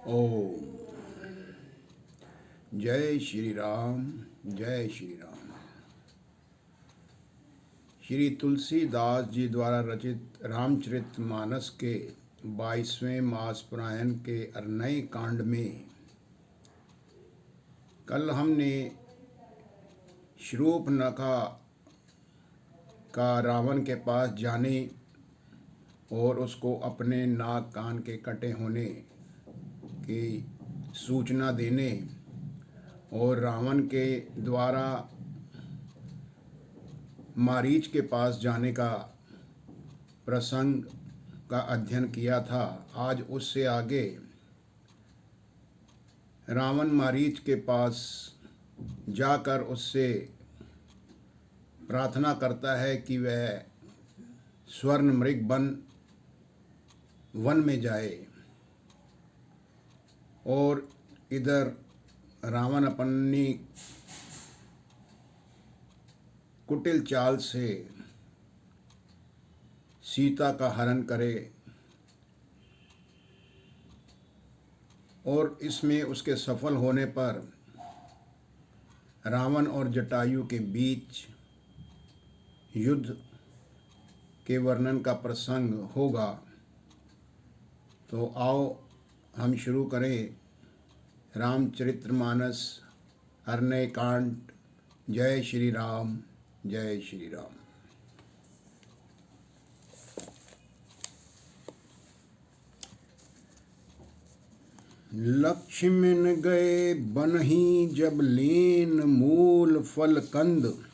ओम। जय श्री राम। जय श्री राम। श्री तुलसीदास जी द्वारा रचित रामचरितमानस के 22वें मासपरायण के अरनई कांड में कल हमने शूर्पणखा का रावण के पास जाने और उसको अपने नाक कान के कटे होने की सूचना देने और रावण के द्वारा मारीच के पास जाने का प्रसंग का अध्ययन किया था। आज उससे आगे रावण मारीच के पास जाकर उससे प्रार्थना करता है कि वह स्वर्ण मृग वन में जाए और इधर रावण अपनी कुटिल चाल से सीता का हरण करे और इसमें उसके सफल होने पर रावण और जटायु के बीच युद्ध के वर्णन का प्रसंग होगा। तो आओ हम शुरू करें रामचरितमानस अरनई कांड। जय श्री राम। जय श्री राम। लक्ष्मण गए बनहि जब लेन मूल फल कंद,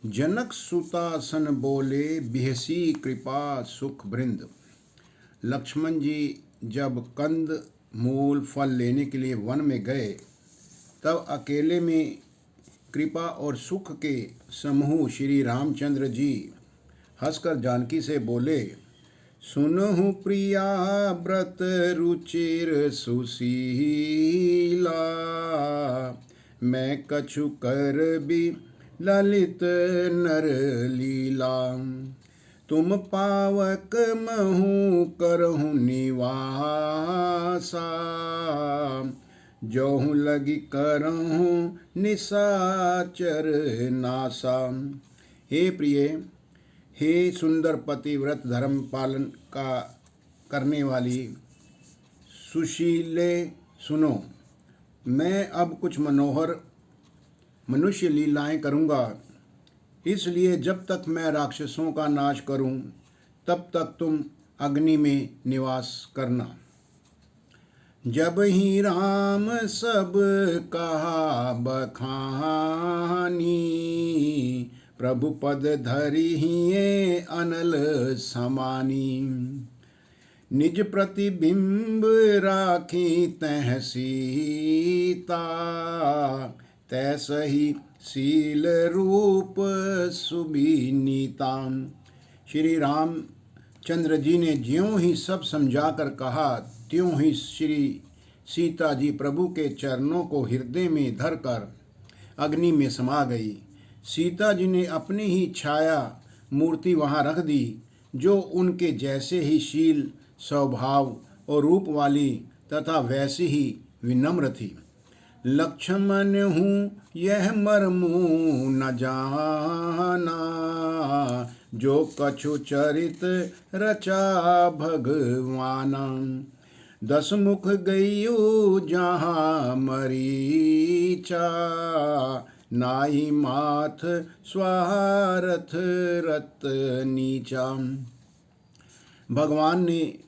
जनक सुतासन बोले बिहसी कृपा सुख बृंद। लक्ष्मण जी जब कंद मूल फल लेने के लिए वन में गए तब अकेले में कृपा और सुख के समूह श्री रामचंद्र जी हंसकर जानकी से बोले, सुनहु प्रिया व्रत रुचिर सुशीला, मैं कछु कर भी ललित नर लीला। तुम पावक महु करहु निवासा, जोहु लगी करहु निशाचर नासा। हे प्रिय, हे सुंदर पतिव्रत धर्म पालन का करने वाली सुशीले, सुनो, मैं अब कुछ मनोहर मनुष्य लीलाएं करूँगा। इसलिए जब तक मैं राक्षसों का नाश करूं तब तक तुम अग्नि में निवास करना। जब ही राम सब कहा बखानी, प्रभु पद धरि हिये अनल समानी। निज प्रतिबिंब राखी तह सीता, तैसही शील रूप सुबीनीता। श्री रामचंद्र जी ने ज्यों ही सब समझाकर कहा त्यों ही श्री सीता जी प्रभु के चरणों को हृदय में धरकर अग्नि में समा गई। सीता जी ने अपनी ही छाया मूर्ति वहाँ रख दी, जो उनके जैसे ही शील, स्वभाव और रूप वाली तथा वैसी ही विनम्र थी। लक्ष्मण हूँ यह मर्मु न जाना, जो कछु चरित रचा भगवाना। 10 मुख गइयो जहाँ मरीचा, नाई माथ स्वारथ रत नीचा। भगवान ने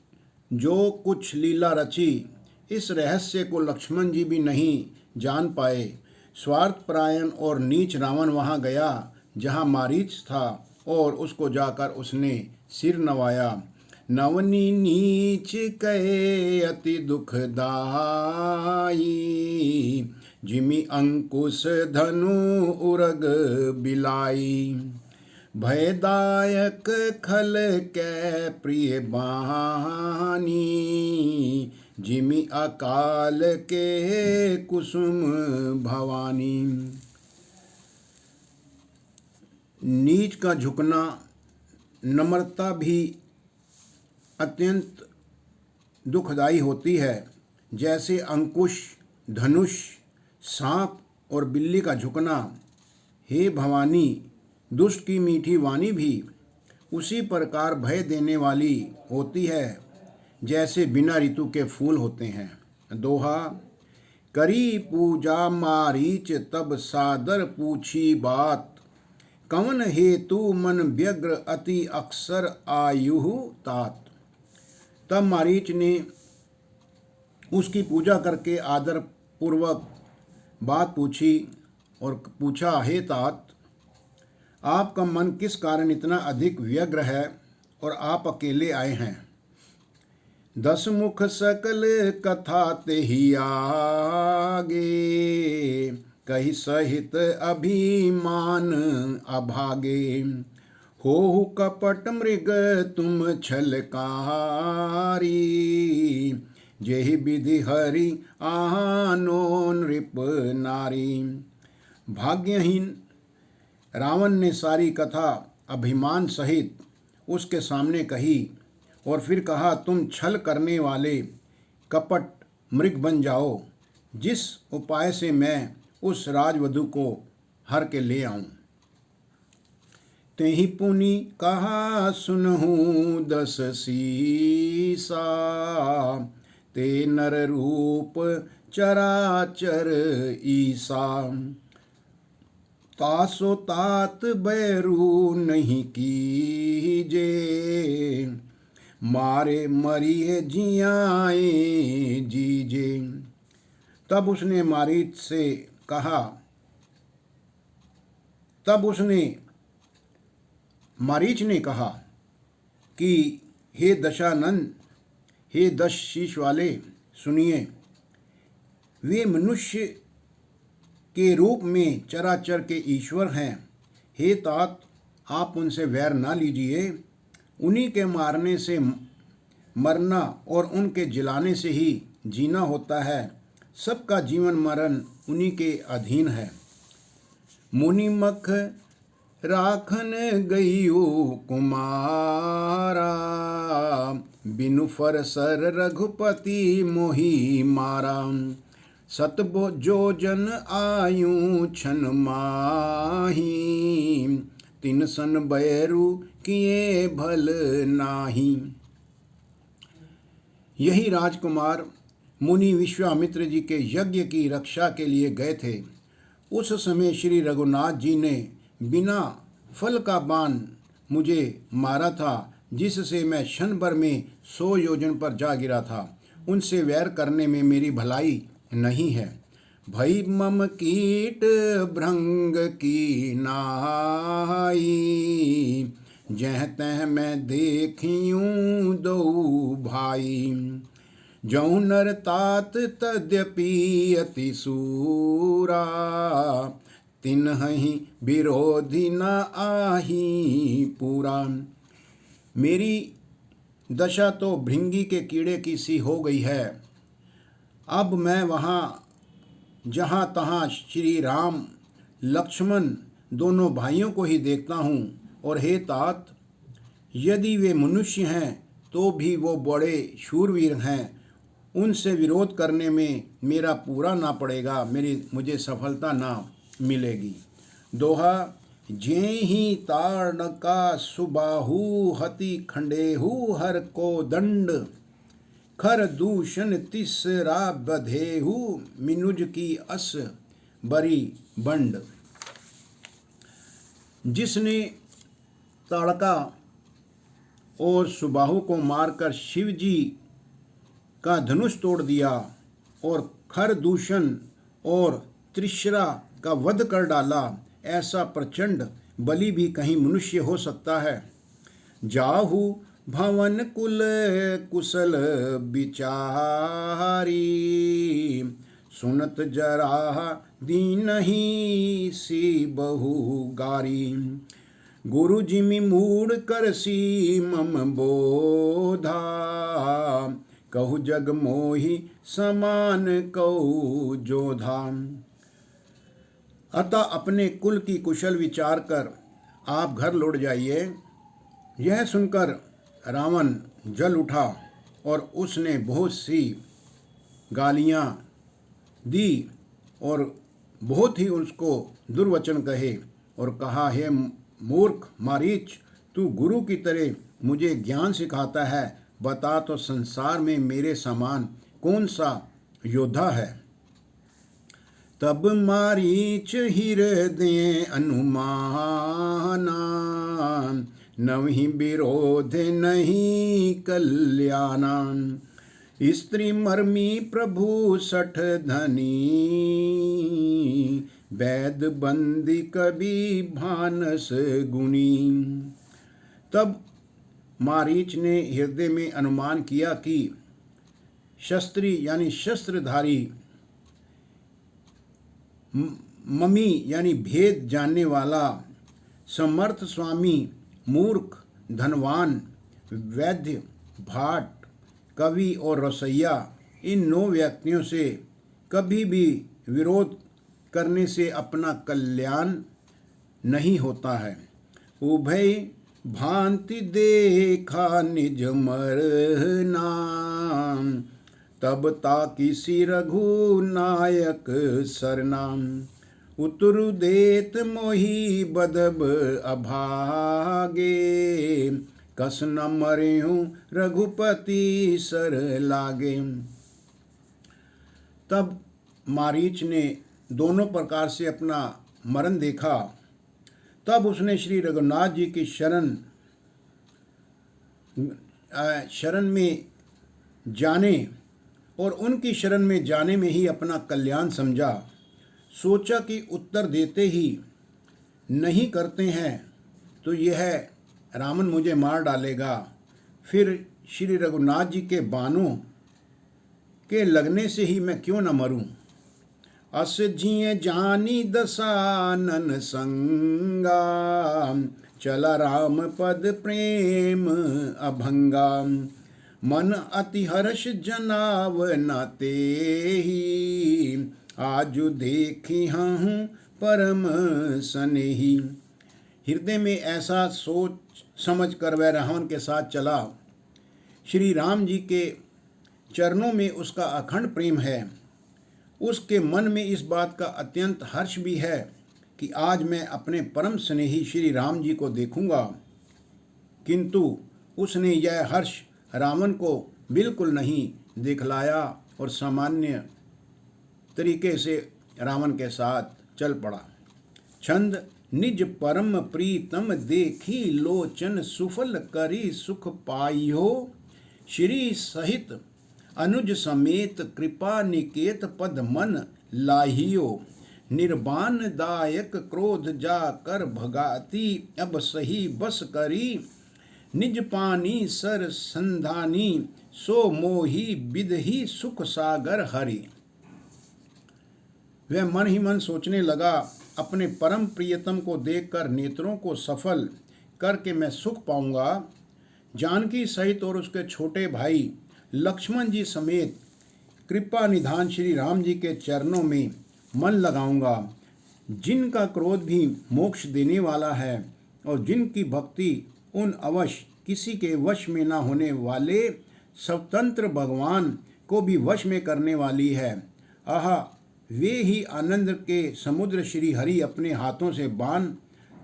जो कुछ लीला रची, इस रहस्य को लक्ष्मण जी भी नहीं जान पाए। स्वार्थपरायण और नीच रावण वहाँ गया जहाँ मारीच था और उसको जाकर उसने सिर नवाया। नवनी नीच कहे अति दुखदाई, जिमि अंकुश धनु उरग बिलाई। भयदायक खल कै प्रिय बानी, जिमि अकाल के कुसुम भवानी। नीच का झुकना, नम्रता भी अत्यंत दुखदाई होती है, जैसे अंकुश, धनुष, सांप और बिल्ली का झुकना, हे भवानी दुष्ट की मीठी वाणी भी उसी प्रकार भय देने वाली होती है जैसे बिना ऋतु के फूल होते हैं। दोहा। करी पूजा मारीच तब सादर पूछी बात, कवन हेतु मन व्यग्र अति अक्सर आयुः तात। तब मारीच ने उसकी पूजा करके आदर पूर्वक बात पूछी और पूछा, हे तात, आपका मन किस कारण इतना अधिक व्यग्र है और आप अकेले आए हैं। 10 मुख सकल कथा ते ही आगे, कही सहित अभिमान अभागे। हो कपट मृग तुम छलकारी, जेहि विधि हरि आनो नृप नारी। भाग्यहीन रावण ने सारी कथा अभिमान सहित उसके सामने कही और फिर कहा, तुम छल करने वाले कपट मृग बन जाओ, जिस उपाय से मैं उस राजवधु को हर के ले आऊं। तेहि पुनि कहा सुनहूं 10 सीसा, ते नर रूप चराचर ईसा। तासो तात बैरू नहीं कीजे, मारे मरिए जियाए जीजे। तब उसने मारीच ने कहा कि हे दशानंद, हे 10 शीश वाले, सुनिए, वे मनुष्य के रूप में चराचर के ईश्वर हैं। हे तात, आप उनसे वैर ना लीजिए। उन्हीं के मारने से मरना और उनके जिलाने से ही जीना होता है। सबका जीवन मरण उन्हीं के अधीन है। मुनि मख राखन गईयो कुमारा, बिनु फरसर रघुपति मोहि मारा। सतबो जो जन आयु छन माही, तिन सन बैरू किए भल नाही। यही राजकुमार मुनि विश्वामित्र जी के यज्ञ की रक्षा के लिए गए थे। उस समय श्री रघुनाथ जी ने बिना फल का बाण मुझे मारा था, जिससे मैं क्षण भर में 100 योजन पर जा गिरा था। उनसे वैर करने में मेरी भलाई नहीं है। भई मम कीट भृंग की नाई, जह तह मैं देखियूं दो भाई। जौ नर तात तद्यपि अति सूरा, तिन्हि विरोधी न आही पूरा। मेरी दशा तो भृंगी के कीड़े की सी हो गई है। अब मैं वहाँ जहाँ तहाँ श्री राम लक्ष्मण दोनों भाइयों को ही देखता हूँ। और हे तात, यदि वे मनुष्य हैं तो भी वो बड़े शूरवीर हैं। उनसे विरोध करने में मेरा पूरा ना पड़ेगा, मुझे सफलता ना मिलेगी। दोहा। जेहि ताड़का सुबाहु, हति खंडेहु हर को दंड। खर दूषण तिसरा बधेहु, मिनुज की अस बरी बंड। जिसने ताड़का और सुबाहु को मारकर शिव जी का धनुष तोड़ दिया और खर दूषण और त्रिशरा का वध कर डाला, ऐसा प्रचंड बलि भी कहीं मनुष्य हो सकता है। जाहु भवन कुल कुशल विचारी, सुनत जरा दीनहि सी बहु गारी। गुरु जिमि मूड करसी मम बोधा, कहु जग मोहि समान कहु जोधा। अतः अपने कुल की कुशल विचार कर आप घर लौट जाइए। यह सुनकर रावण जल उठा और उसने बहुत सी गालियाँ दी और बहुत ही उसको दुर्वचन कहे और कहा, हे मूर्ख मारीच, तू गुरु की तरह मुझे ज्ञान सिखाता है, बता तो संसार में मेरे समान कौन सा योद्धा है। तब मारीच हृदय अनुमाना, नवहि विरोध नहीं कल्याणा। स्त्री मर्मी प्रभु सठ धनी, वैद बंदी कवि भानस गुणी। तब मारीच ने हृदय में अनुमान किया कि शस्त्री यानी शस्त्रधारी, ममी यानी भेद जानने वाला, समर्थ स्वामी, मूर्ख, धनवान, वैद्य, भाट, कवि और रसैया, इन 9 व्यक्तियों से कभी भी विरोध करने से अपना कल्याण नहीं होता है। उभय भांति देखा निज मरना, तब ताकि सी रघुनायक सरनाम। उतरु देत मोहि बदब अभागे, कस न मरेहु रघुपति सर लागे। तब मारीच ने दोनों प्रकार से अपना मरण देखा। तब उसने श्री रघुनाथ जी की शरण में जाने और उनकी शरण में जाने में ही अपना कल्याण समझा। सोचा कि उत्तर देते ही नहीं करते हैं तो यह रावण मुझे मार डालेगा, फिर श्री रघुनाथ जी के बाणों के लगने से ही मैं क्यों न मरूं। अस जिये जानी दसानन संगा, चला राम पद प्रेम अभंगा। मन अति हर्ष जनाव नाते ही, आजु देखी हूँ परम सनेही। हृदय में ऐसा सोच समझ कर वह रावण के साथ चला। श्री राम जी के चरणों में उसका अखंड प्रेम है। उसके मन में इस बात का अत्यंत हर्ष भी है कि आज मैं अपने परम स्नेही श्री राम जी को देखूंगा। किंतु उसने यह हर्ष रावण को बिल्कुल नहीं दिखलाया और सामान्य तरीके से रावण के साथ चल पड़ा। छंद। निज परम प्रीतम देखी लोचन, सुफल करी सुख पाइयो। श्री सहित अनुज समेत, कृपा निकेत पद मन लाहियो। निर्बान दायक क्रोध जाकर भगाती, अब सही बस करी। निज पानी सर संधानी, सो मोही विदहि सुख सागर हरि। वह मन ही मन सोचने लगा, अपने परम प्रियतम को देखकर नेत्रों को सफल करके मैं सुख पाऊंगा। जानकी सहित और उसके छोटे भाई लक्ष्मण जी समेत कृपा निधान श्री राम जी के चरणों में मन लगाऊंगा, जिनका क्रोध भी मोक्ष देने वाला है और जिनकी भक्ति उन अवश्य किसी के वश में न होने वाले स्वतंत्र भगवान को भी वश में करने वाली है। आहा, वे ही आनंद के समुद्र श्री हरि अपने हाथों से बाण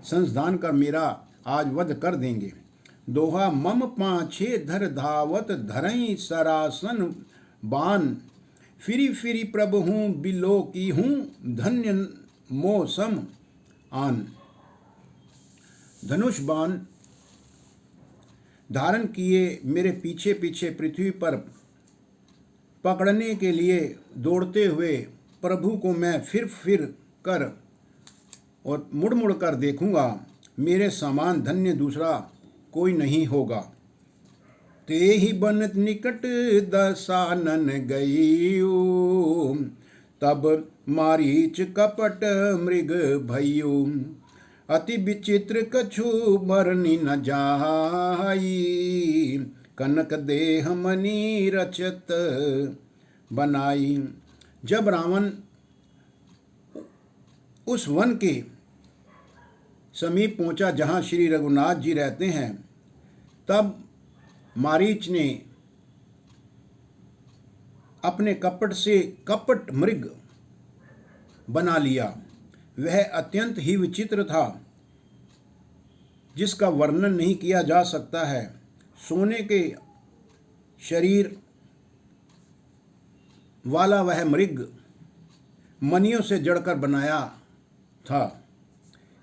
संधान कर मेरा आज वध कर देंगे। दोहा। मम पाछे धर धावत, धरई सरासन बान। फिरी फिरी प्रभु हूँ बिलो की हूँ, धन्य मौसम आन। धनुष बाण धारण किए मेरे पीछे पीछे पृथ्वी पर पकड़ने के लिए दौड़ते हुए प्रभु को मैं फिर कर और मुड़ मुड़ कर देखूंगा। मेरे समान धन्य दूसरा कोई नहीं होगा। ते ही बन निकट दसानन गईयो, तब मारीच कपट मृग भइयो। अति विचित्र कछु बरनी न जाई, कनक देह मणि रचत बनाई। जब रावण उस वन के समीप पहुंचा जहां श्री रघुनाथ जी रहते हैं, तब मारीच ने अपने कपट से कपट मृग बना लिया। वह अत्यंत ही विचित्र था, जिसका वर्णन नहीं किया जा सकता है। सोने के शरीर वाला वह मृग मणियों से जड़कर बनाया था।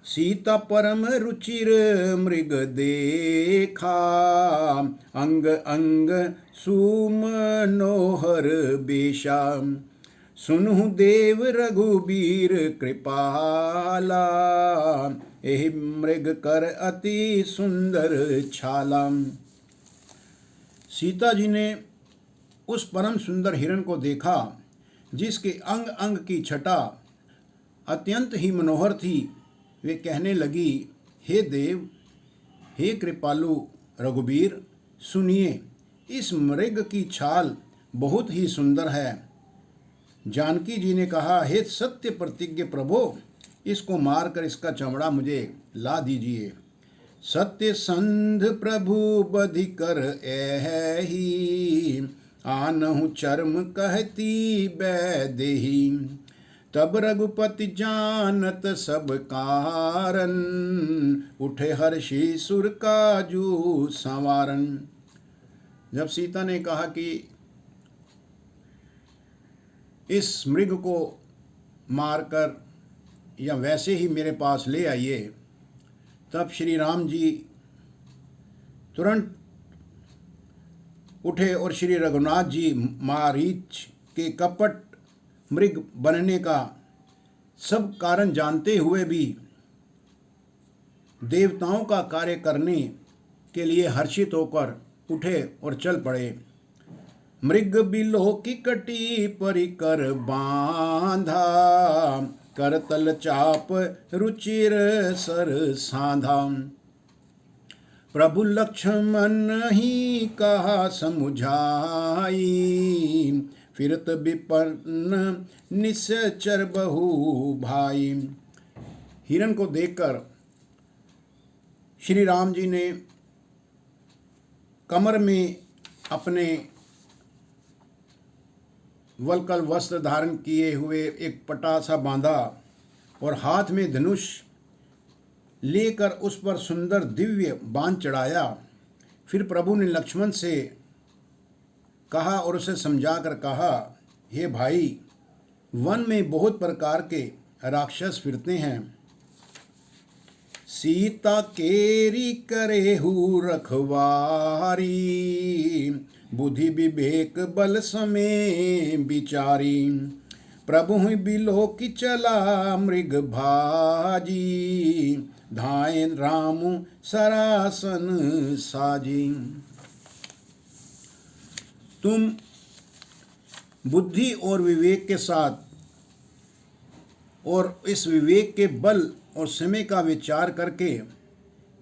सीता परम रुचिर मृग देखा, अंग अंग सुमनोहर बेशा। सुनहु देव रघुबीर कृपाला, एहि मृग कर अति सुंदर छाला। सीता जी ने उस परम सुंदर हिरण को देखा, जिसके अंग अंग की छटा अत्यंत ही मनोहर थी। वे कहने लगी, हे देव, हे कृपालु रघुबीर, सुनिए, इस मृग की छाल बहुत ही सुंदर है। जानकी जी ने कहा, हे सत्य प्रतिज्ञ प्रभो, इसको मारकर इसका चमड़ा मुझे ला दीजिए। सत्य संध प्रभु बधि कर एहि, आनहु चर्म कहती बैदेही। तब रघुपति जानत सब कारण, उठे हर्षि सुर काजू संवारन। जब सीता ने कहा कि इस मृग को मारकर या वैसे ही मेरे पास ले आइए, तब श्री राम जी तुरंत उठे और श्री रघुनाथ जी मारीच के कपट मृग बनने का सब कारण जानते हुए भी देवताओं का कार्य करने के लिए हर्षित होकर उठे और चल पड़े। मृग बिलो की कटी परिकर बांधा, करतल चाप रुचिर सर साधा। प्रभु लक्ष्मण ही कहा समुझाई, फिरत विपन्न निश्चर बहु भाई। हिरण को देखकर श्री राम जी ने कमर में अपने वलकल वस्त्र धारण किए हुए एक पटासा बांधा और हाथ में धनुष लेकर उस पर सुंदर दिव्य बाण चढ़ाया। फिर प्रभु ने लक्ष्मण से कहा और उसे समझाकर कहा, हे भाई, वन में बहुत प्रकार के राक्षस फिरते हैं। सीता केरी करेहु रखवारी, बुद्धि विवेक बल समे विचारी। प्रभु बिलो की चला मृग भाजी, धाय राम सरासन साजी। तुम बुद्धि और विवेक के साथ और इस विवेक के बल और समय का विचार करके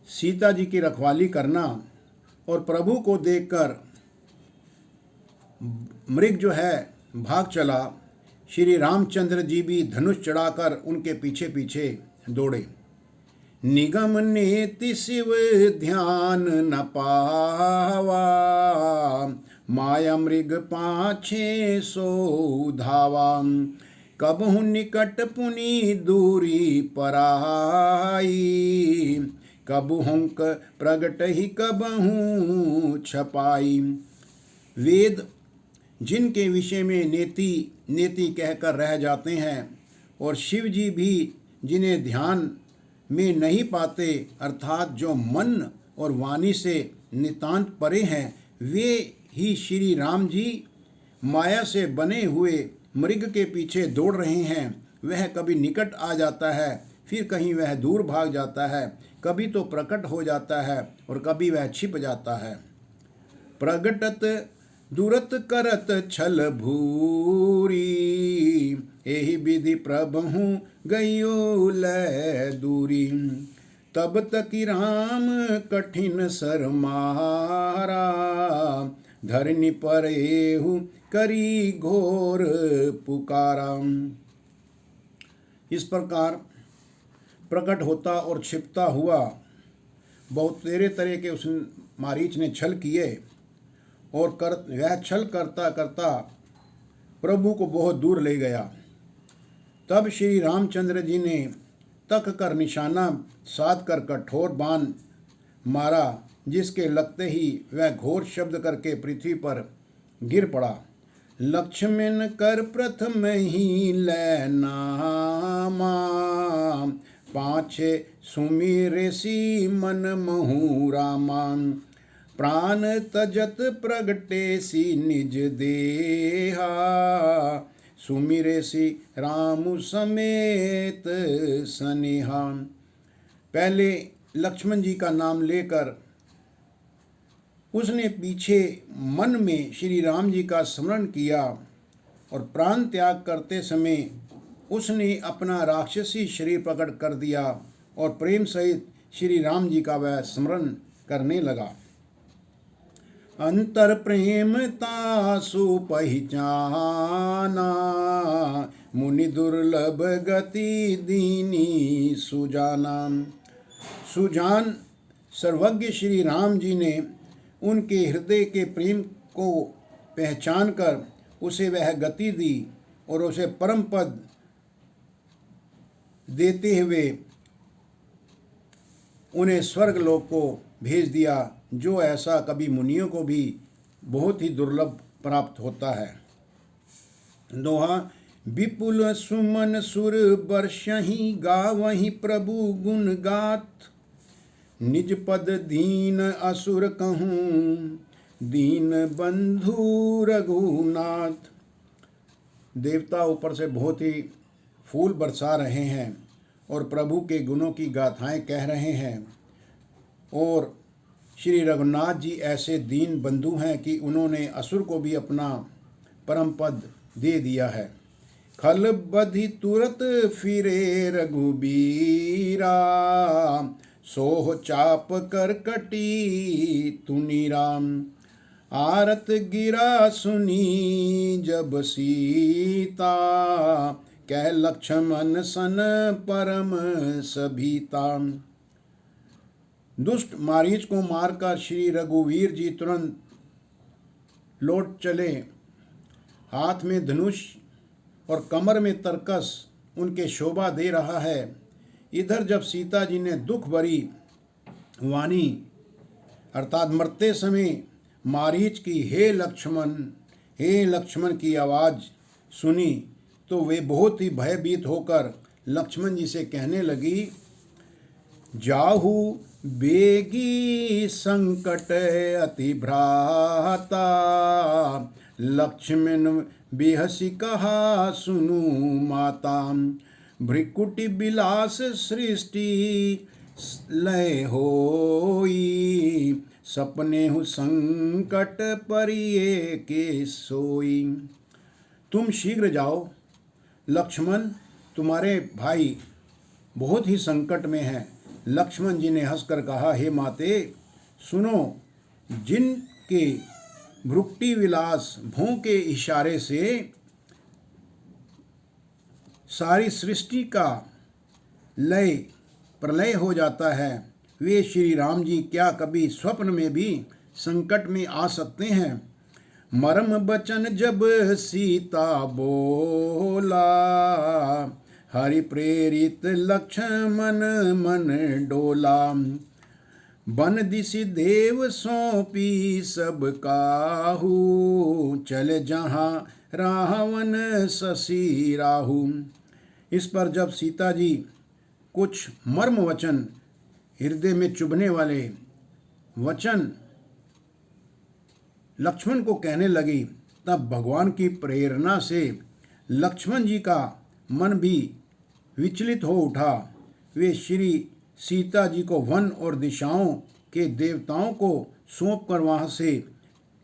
सीता जी की रखवाली करना, और प्रभु को देखकर मृग जो है भाग चला। श्री रामचंद्र जी भी धनुष चढ़ाकर उनके पीछे पीछे दौड़े। निगम नेति शिव ध्यान न पावा, माया मृग पाछे सो धावा। कबहु निकट पुनि दूरी पराई, कबहु हुंक प्रगट ही कबहु छपाई। वेद जिनके विषय में नेति नेति कहकर रह जाते हैं, और शिव जी भी जिन्हें ध्यान में नहीं पाते, अर्थात जो मन और वाणी से नितांत परे हैं, वे ही श्री राम जी माया से बने हुए मृग के पीछे दौड़ रहे हैं। वह कभी निकट आ जाता है, फिर कहीं वह दूर भाग जाता है, कभी तो प्रकट हो जाता है और कभी वह छिप जाता है। प्रगटत दूरत करत छल भूरी, एहि विधि प्रभहु गयो लै दूरी। तब तकि राम कठिन सर मारा, धरनी पर एहु करी घोर पुकारा। इस प्रकार प्रकट होता और छिपता हुआ बहुत तेरे तरह के उस मारीच ने छल किए, और वह छल करता करता प्रभु को बहुत दूर ले गया। तब श्री रामचंद्र जी ने तक कर निशाना साध कर कठोर बाण मारा, जिसके लगते ही वह घोर शब्द करके पृथ्वी पर गिर पड़ा। लक्ष्मण कर प्रथम ही लै नामा, पाछे सुमिरे सी मन महु रामा। प्राण तजत प्रगटे सी निज देहा, सुमिरे सी राम समेत सनेहा। पहले लक्ष्मण जी का नाम लेकर उसने पीछे मन में श्री राम जी का स्मरण किया और प्राण त्याग करते समय उसने अपना राक्षसी शरीर प्रकट कर दिया और प्रेम सहित श्री राम जी का वह स्मरण करने लगा। अंतर प्रेम तासु पहचाना, मुनि दुर्लभ गति दीनी सुजाना। सुजान सर्वज्ञ श्री राम जी ने उनके हृदय के प्रेम को पहचान कर उसे वह गति दी और उसे परम पद देते हुए उन्हें स्वर्ग लोक को भेज दिया, जो ऐसा कभी मुनियों को भी बहुत ही दुर्लभ प्राप्त होता है। दोहा। विपुल सुमन सुर बरसहि, गावहि प्रभु गुण गाथ। निज पद दीन असुर कहूँ, दीन बंधु रघुनाथ। देवता ऊपर से बहुत ही फूल बरसा रहे हैं और प्रभु के गुणों की गाथाएं कह रहे हैं। और श्री रघुनाथ जी ऐसे दीन बंधु हैं कि उन्होंने असुर को भी अपना परम पद दे दिया है। खल बधि तुरत फिरे रघुबीरा, सोह चाप कर कटी तुनि राम। आरत गिरा सुनी जब सीता, कह लक्ष्मण सन परम सभीता। दुष्ट मारीच को मारकर श्री रघुवीर जी तुरंत लौट चले। हाथ में धनुष और कमर में तरकस उनके शोभा दे रहा है। इधर जब सीता जी ने दुख भरी वाणी अर्थात मरते समय मारीच की हे लक्ष्मण की आवाज़ सुनी तो वे बहुत ही भयभीत होकर लक्ष्मण जी से कहने लगी, जाहु बेगी संकट अति भ्राता, लक्ष्मण बिहसी कहा सुनु माता। भ्रिकुटि बिलास सृष्टि लय होई, सपने हु संकट परिये के सोई। तुम शीघ्र जाओ, लक्ष्मण तुम्हारे भाई बहुत ही संकट में हैं। लक्ष्मण जी ने हंसकर कहा, हे माते सुनो, जिनके भ्रुकुटि विलास भों के इशारे से सारी सृष्टि का लय प्रलय हो जाता है, वे श्री राम जी क्या कभी स्वप्न में भी संकट में आ सकते हैं। मर्म बचन जब सीता बोला, हरि प्रेरित लक्ष्मण मन डोला। बन दिशि देव सौंपी सब काहू, चल जहाँ रावण शशि राहु। इस पर जब सीता जी कुछ मर्म वचन, हृदय में चुभने वाले वचन लक्ष्मण को कहने लगी, तब भगवान की प्रेरणा से लक्ष्मण जी का मन भी विचलित हो उठा। वे श्री सीता जी को वन और दिशाओं के देवताओं को सौंप कर वहाँ से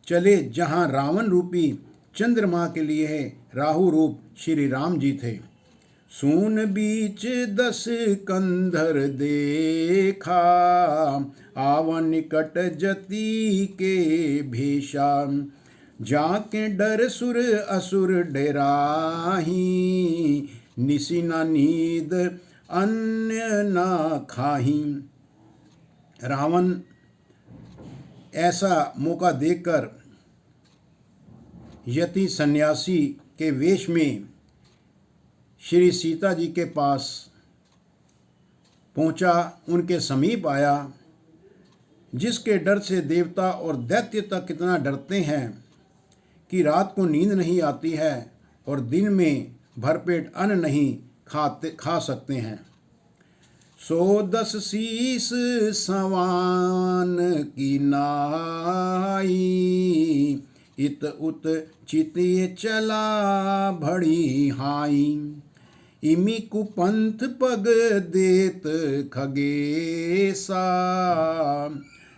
चले, जहाँ रावण रूपी चंद्रमा के लिए राहु रूप श्री राम जी थे। सून बीच 10 कंधर देखा, आवन निकट जति के भेषा। जाके डर सुर असुर डराही, निसी न नींद अन्य न खाही। रावण ऐसा मौका देखकर यति सन्यासी के वेश में श्री सीता जी के पास पहुंचा, उनके समीप आया, जिसके डर से देवता और दैत्य तक कितना डरते हैं कि रात को नींद नहीं आती है और दिन में भरपेट अन्न नहीं खा सकते हैं। 110 शीस सवान की नाई, इत उत चितिय चला भड़ी हाई। इमी कुपंथ पग देत खगेसा,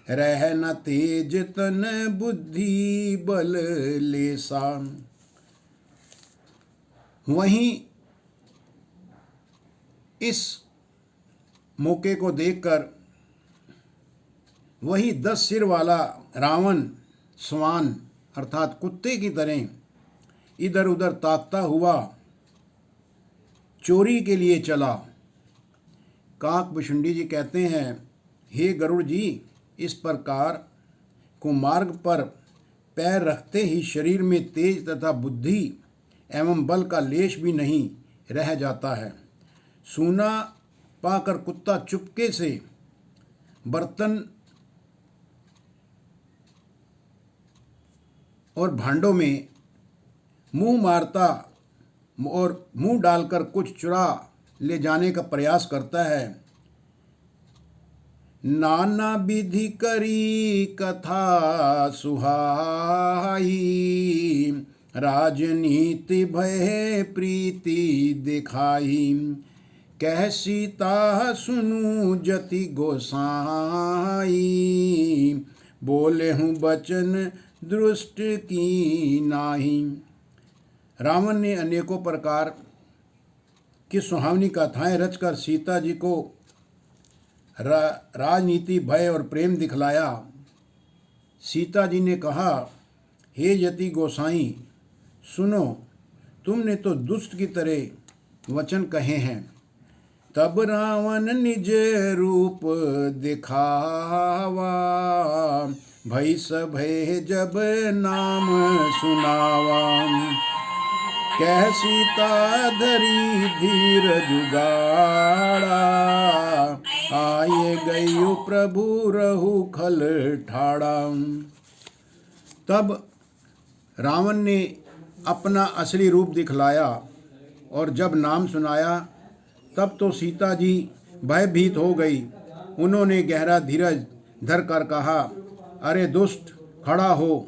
रह न तेज तन बुद्धि बल लेसा। वहीं इस मौके को देखकर वही 10 सिर वाला रावण स्वान अर्थात कुत्ते की तरह इधर उधर ताकता हुआ चोरी के लिए चला। काकभुशुंडी जी कहते हैं, हे गरुड़ जी, इस प्रकार कुमार्ग पर पैर रखते ही शरीर में तेज तथा बुद्धि एवं बल का लेश भी नहीं रह जाता है। सूना पाकर कुत्ता चुपके से बर्तन और भांडों में मुंह मारता और मुंह डालकर कुछ चुरा ले जाने का प्रयास करता है। नाना विधि करी कथा सुहाई, राजनीति भय प्रीति दिखाई। कह सीता सुनु जति गोसाई, बोले हूँ बचन दृष्ट की नाही। रावण ने अनेकों प्रकार की सुहावनी कथाएं रचकर सीता जी को राजनीति भय और प्रेम दिखलाया। सीता जी ने कहा, हे यति गोसाई, सुनो, तुमने तो दुष्ट की तरह वचन कहे हैं। तब रावण निज रूप दिखावा, भई सभय जब नाम सुनावा। कह सीता धरी धीर जुगाड़ा, आए गयो प्रभु रहु खल ठाड़ा। तब रावण ने अपना असली रूप दिखलाया और जब नाम सुनाया तब तो सीता जी भयभीत हो गई। उन्होंने गहरा धीरज धर कर कहा, अरे दुष्ट, खड़ा हो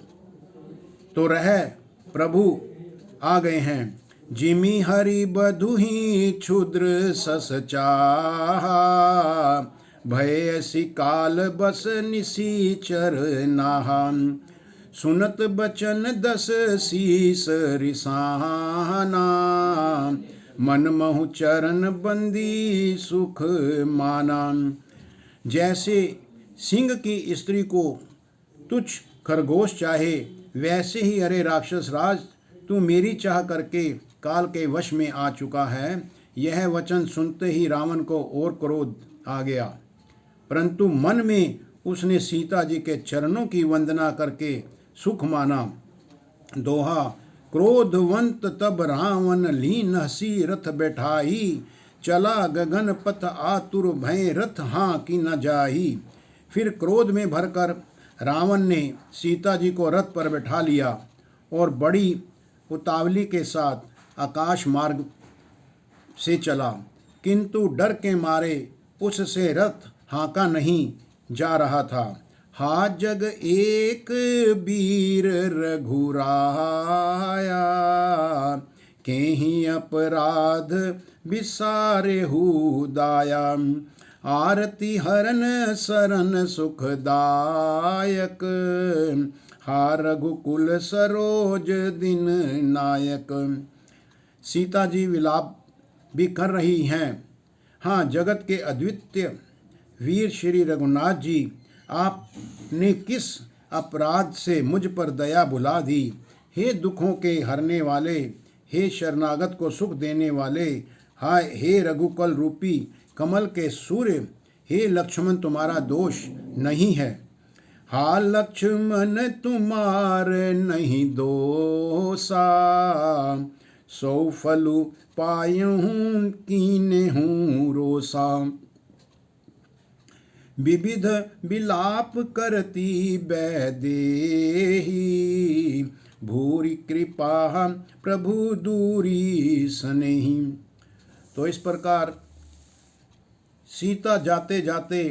तो रह, प्रभु आ गए हैं। जिमी हरि बधुही क्षुद्र सस चाहा, भय काल बस निसीचर नाहा। सुनत बचन 10 शीस रिसाना, मन महु चरण बंदी सुख माना। जैसे सिंह की स्त्री को तुच्छ खरगोश चाहे, वैसे ही अरे राक्षस राज, तू मेरी चाह करके काल के वश में आ चुका है। यह वचन सुनते ही रावण को और क्रोध आ गया, परंतु मन में उसने सीता जी के चरणों की वंदना करके सुख माना। दोहा, क्रोधवंत तब रावण लीन हसी रथ बैठाई, चला गगन पथ आतुर भय रथ हाँ की न जाही। फिर क्रोध में भरकर रावण ने सीता जी को रथ पर बैठा लिया और बड़ी उतावली के साथ आकाश मार्ग से चला, किंतु डर के मारे उससे रथ हाँका नहीं जा रहा था। हा जग एक वीर रघुराया, केहि अपराध विसारे हु दाया। आरती हरन सरन सुखदायक, हा रघुकुल सरोज दिन नायक। सीता जी विलाप भी कर रही हैं। हाँ, जगत के अद्वितीय वीर श्री रघुनाथ जी, आपने किस अपराध से मुझ पर दया भुला दी। हे दुखों के हरने वाले, हे शरणागत को सुख देने वाले, हाय हे रघुकुल रूपी कमल के सूर्य, हे लक्ष्मण तुम्हारा दोष नहीं है। हा लक्ष्मण तुम्हार नहीं दोषा, सौ फलु पायहूँ कीन्हूँ रोसा। विविध विलाप करती बैदेही, भूरि कृपा प्रभु दूरी सनेही। तो इस प्रकार सीता जाते जाते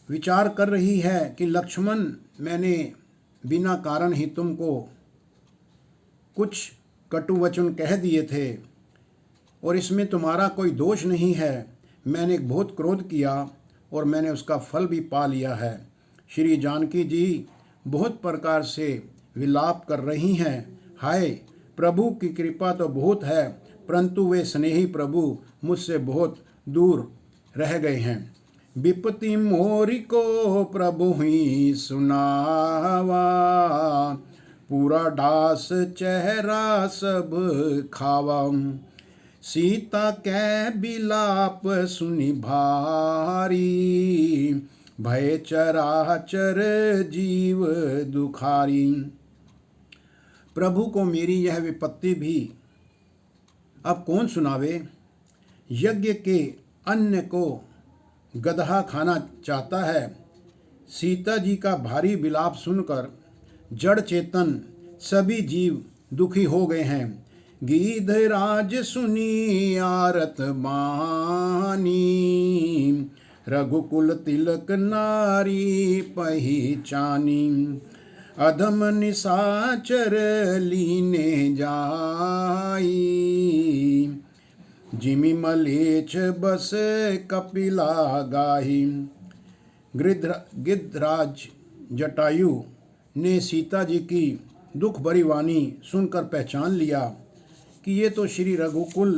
विचार कर रही है कि लक्ष्मण, मैंने बिना कारण ही तुमको कुछ कटु वचन कह दिए थे और इसमें तुम्हारा कोई दोष नहीं है। मैंने बहुत क्रोध किया और मैंने उसका फल भी पा लिया है। श्री जानकी जी बहुत प्रकार से विलाप कर रही हैं। हाय, प्रभु की कृपा तो बहुत है, परंतु वे स्नेही प्रभु मुझसे बहुत दूर रह गए हैं। विपत्ति मोरी को प्रभु ही सुनावा, पूरा डास चेहरा सब खावा। सीता कै बिलाप सुनि भारी, भय चराचर जीव दुखारी। प्रभु को मेरी यह विपत्ति भी अब कौन सुनावे। यज्ञ के अन्न को गदहा खाना चाहता है। सीता जी का भारी विलाप सुनकर जड़ चेतन सभी जीव दुखी हो गए हैं। गीधराज सुनी आरत बानी, रघुकुल तिलक नारी पहिचानी। अधम निशाचर लीने जाई, जिमि मलेच्छ बस कपिला गाही। गिद्धराज जटायु ने सीता जी की दुख भरी वाणी सुनकर पहचान लिया कि ये तो श्री रघुकुल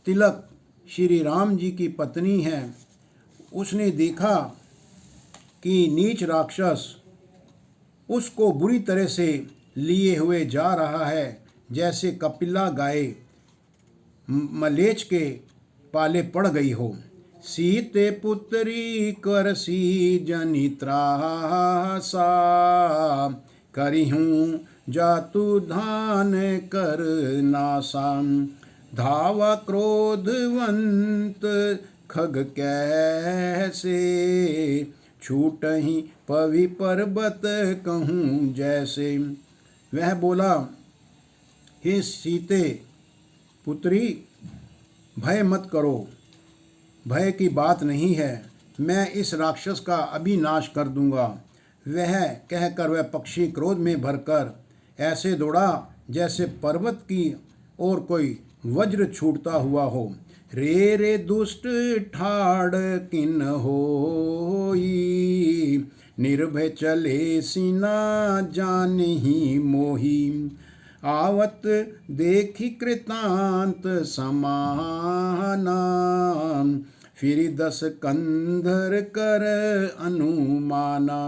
तिलक श्री राम जी की पत्नी है। उसने देखा कि नीच राक्षस उसको बुरी तरह से लिए हुए जा रहा है, जैसे कपिला गाय मलेच्छ के पाले पड़ गई हो। सीते पुत्री करसी जनि त्रासा, करिहूँ जातु धान कर नासा। धावा क्रोधवंत खग कैसे, छूटहि पवि पर्वत कहूँ जैसे। वह बोला, हे सीते पुत्री, भय मत करो, भय की बात नहीं है, मैं इस राक्षस का अभी नाश कर दूंगा। वह कहकर वह पक्षी क्रोध में भरकर ऐसे दौड़ा जैसे पर्वत की ओर कोई वज्र छूटता हुआ हो। रे रे दुष्ट ठाड़ किन होई, निर्भय चले सीना जानहि मोही। आवत देखी कृतांत समाना, फिर 10 कंधर कर अनुमाना।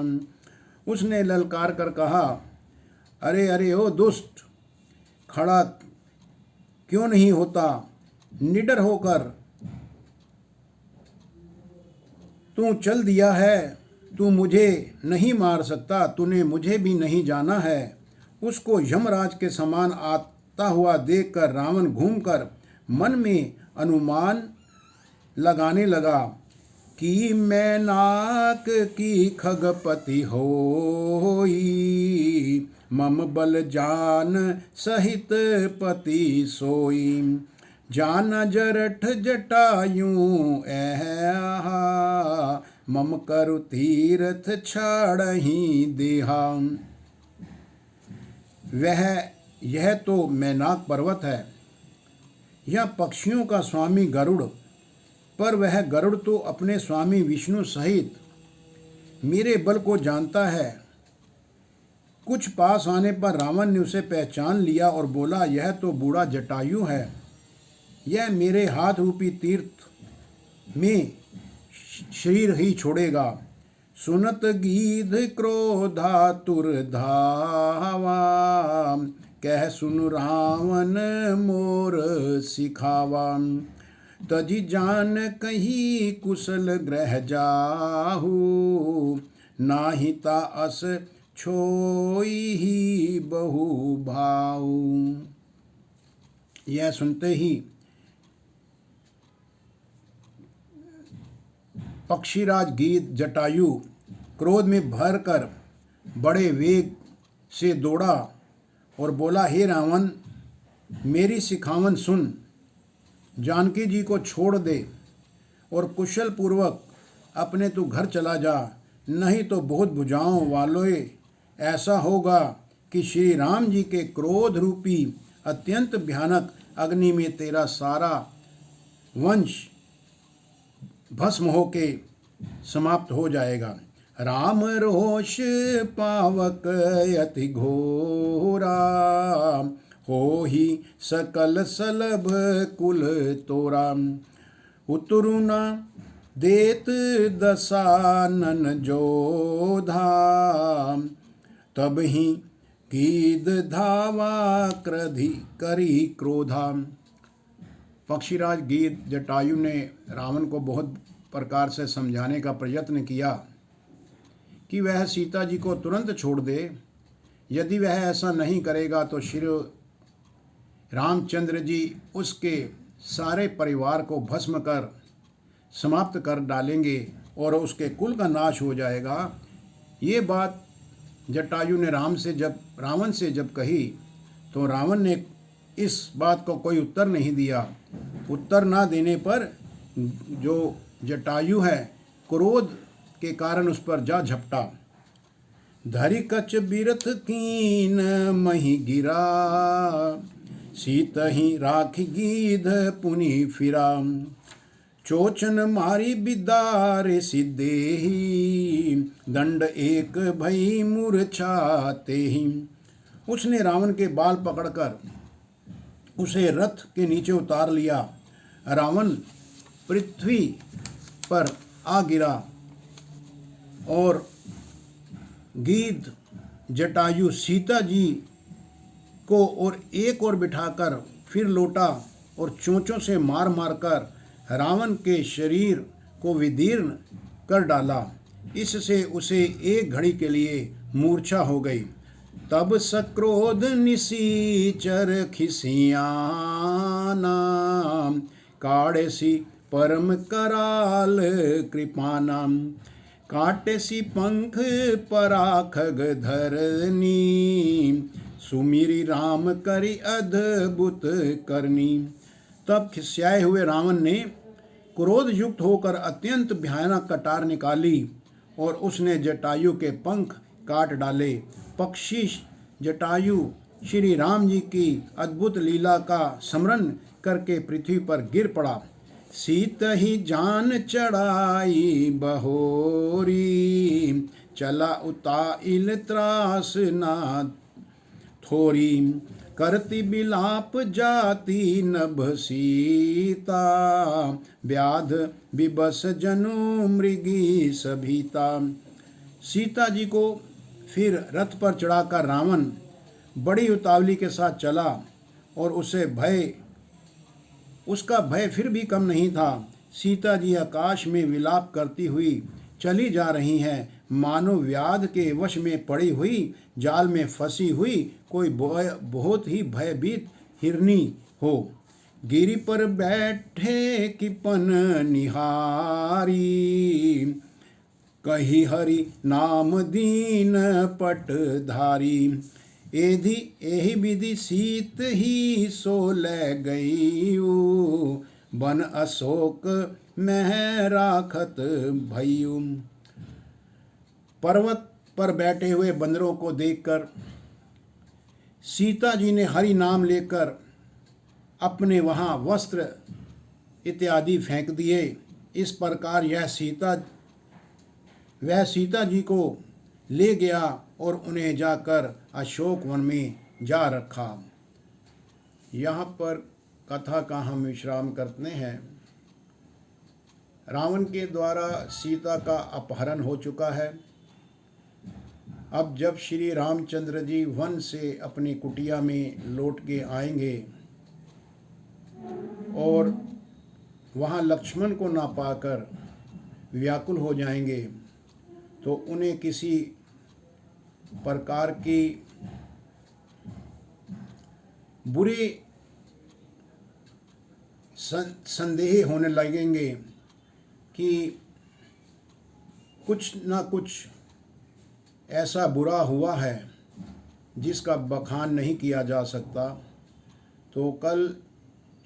उसने ललकार कर कहा, अरे अरे ओ दुष्ट, खड़ा क्यों नहीं होता? निडर होकर तू चल दिया है। तू मुझे नहीं मार सकता, तूने मुझे भी नहीं जाना है। उसको यमराज के समान आता हुआ देखकर रावण घूमकर मन में अनुमान लगाने लगा कि मैं नाक की खगपति होई, मम बल जान सहित पति सोई। जान जरठ जटायूं ऐहा, मम करु तीर्थ छाड़हि देहा। यह तो मैनाक पर्वत है, यह पक्षियों का स्वामी गरुड़, पर वह गरुड़ तो अपने स्वामी विष्णु सहित मेरे बल को जानता है। कुछ पास आने पर रावण ने उसे पहचान लिया और बोला, यह तो बूढ़ा जटायु है, यह मेरे हाथ रूपी तीर्थ में शरीर ही छोड़ेगा। सुनत गीध क्रोधातुर धावा, कह सुनु रावण मोर सिखावा। तजि जान कही कुशल ग्रह जाहू, नाहिता अस छोई ही बहु भाऊ। यह सुनते ही पक्षीराज गीध जटायु क्रोध में भरकर बड़े वेग से दौड़ा और बोला, हे रावण, मेरी सिखावन सुन, जानकी जी को छोड़ दे और कुशल पूर्वक अपने तू घर चला जा, नहीं तो बहुत भुजाओं वालों ऐसा होगा कि श्री राम जी के क्रोध रूपी अत्यंत भयानक अग्नि में तेरा सारा वंश भस्म होके समाप्त हो जाएगा। राम रोष पावक यति घोरा, हो ही सकल सलभ कुल तोरा। उतरु न देत दसानन जोधा, तब ही गीध धावा क्रोधी करी क्रोधा। पक्षीराज गीध जटायु ने रावण को बहुत प्रकार से समझाने का प्रयत्न किया कि वह सीता जी को तुरंत छोड़ दे। यदि वह ऐसा नहीं करेगा तो श्री रामचंद्र जी उसके सारे परिवार को भस्म कर समाप्त कर डालेंगे और उसके कुल का नाश हो जाएगा। ये बात जटायु ने रावण से जब कही तो रावण ने इस बात को कोई उत्तर नहीं दिया। उत्तर ना देने पर जो जटायु है क्रोध के कारण उस पर जा झपटा। धरि कच बिरथ कीन मही गिरा, सीत ही राखी गीध पुनि फिरा। चोचन मारी बिदारे सिद्धेहि, दंड एक भई मूर्छाते ही। उसने रावण के बाल पकड़कर उसे रथ के नीचे उतार लिया। रावण पृथ्वी पर आ गिरा और गीध जटायु सीता जी को और एक और बिठाकर फिर लौटा और चोंचों से मार मारकर रावण के शरीर को विदीर्ण कर डाला। इससे उसे एक घड़ी के लिए मूर्छा हो गई। तब सक्रोध निसीचर खिसियाना, काढ़े सी परम कराल कृपाना। काटे सी पंख पराखग धरनी, सुमिरी राम करी अद्भुत करनी। तब खिसियाए हुए रावण ने क्रोध युक्त होकर अत्यंत भयानक कटार निकाली और उसने जटायु के पंख काट डाले। पक्षी जटायु श्री राम जी की अद्भुत लीला का स्मरण करके पृथ्वी पर गिर पड़ा। सीत ही जान चढ़ाई बहोरी, चला उताइल त्रास ना थोरी। करती बिलाप जाति नभ सीता, व्याध विबस जनु मृगी सभीता। सीता जी को फिर रथ पर चढ़ाकर रावण बड़ी उतावली के साथ चला और उसका भय फिर भी कम नहीं था। सीता जी आकाश में विलाप करती हुई चली जा रही हैं, मानो व्याध के वश में पड़ी हुई जाल में फंसी हुई कोई बहुत ही भयभीत हिरनी हो। गिरी पर बैठे किपन निहारी, कही हरि नाम दीन पटधारी। एधि एहि विधि सीत ही सो ले गई, बन अशोक मह राखत भयु। पर्वत पर बैठे हुए बंदरों को देखकर सीता जी ने हरि नाम लेकर अपने वहाँ वस्त्र इत्यादि फेंक दिए। इस प्रकार वह सीता जी को ले गया और उन्हें जाकर अशोक वन में जा रखा। यहाँ पर कथा का हम विश्राम करते हैं। रावण के द्वारा सीता का अपहरण हो चुका है। अब जब श्री रामचंद्र जी वन से अपनी कुटिया में लौट के आएंगे और वहाँ लक्ष्मण को ना पाकर व्याकुल हो जाएंगे, तो उन्हें किसी प्रकार की बुरी संदेह होने लगेंगे कि कुछ ना कुछ ऐसा बुरा हुआ है जिसका बखान नहीं किया जा सकता। तो कल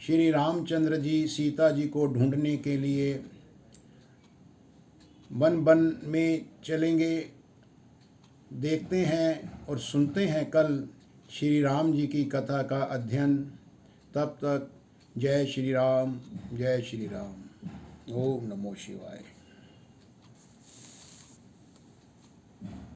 श्री रामचंद्र जी सीता जी को ढूंढने के लिए वन वन में चलेंगे। देखते हैं और सुनते हैं कल श्री राम जी की कथा का अध्ययन। तब तक जय श्री राम, जय श्री राम। ओम नमो शिवाय।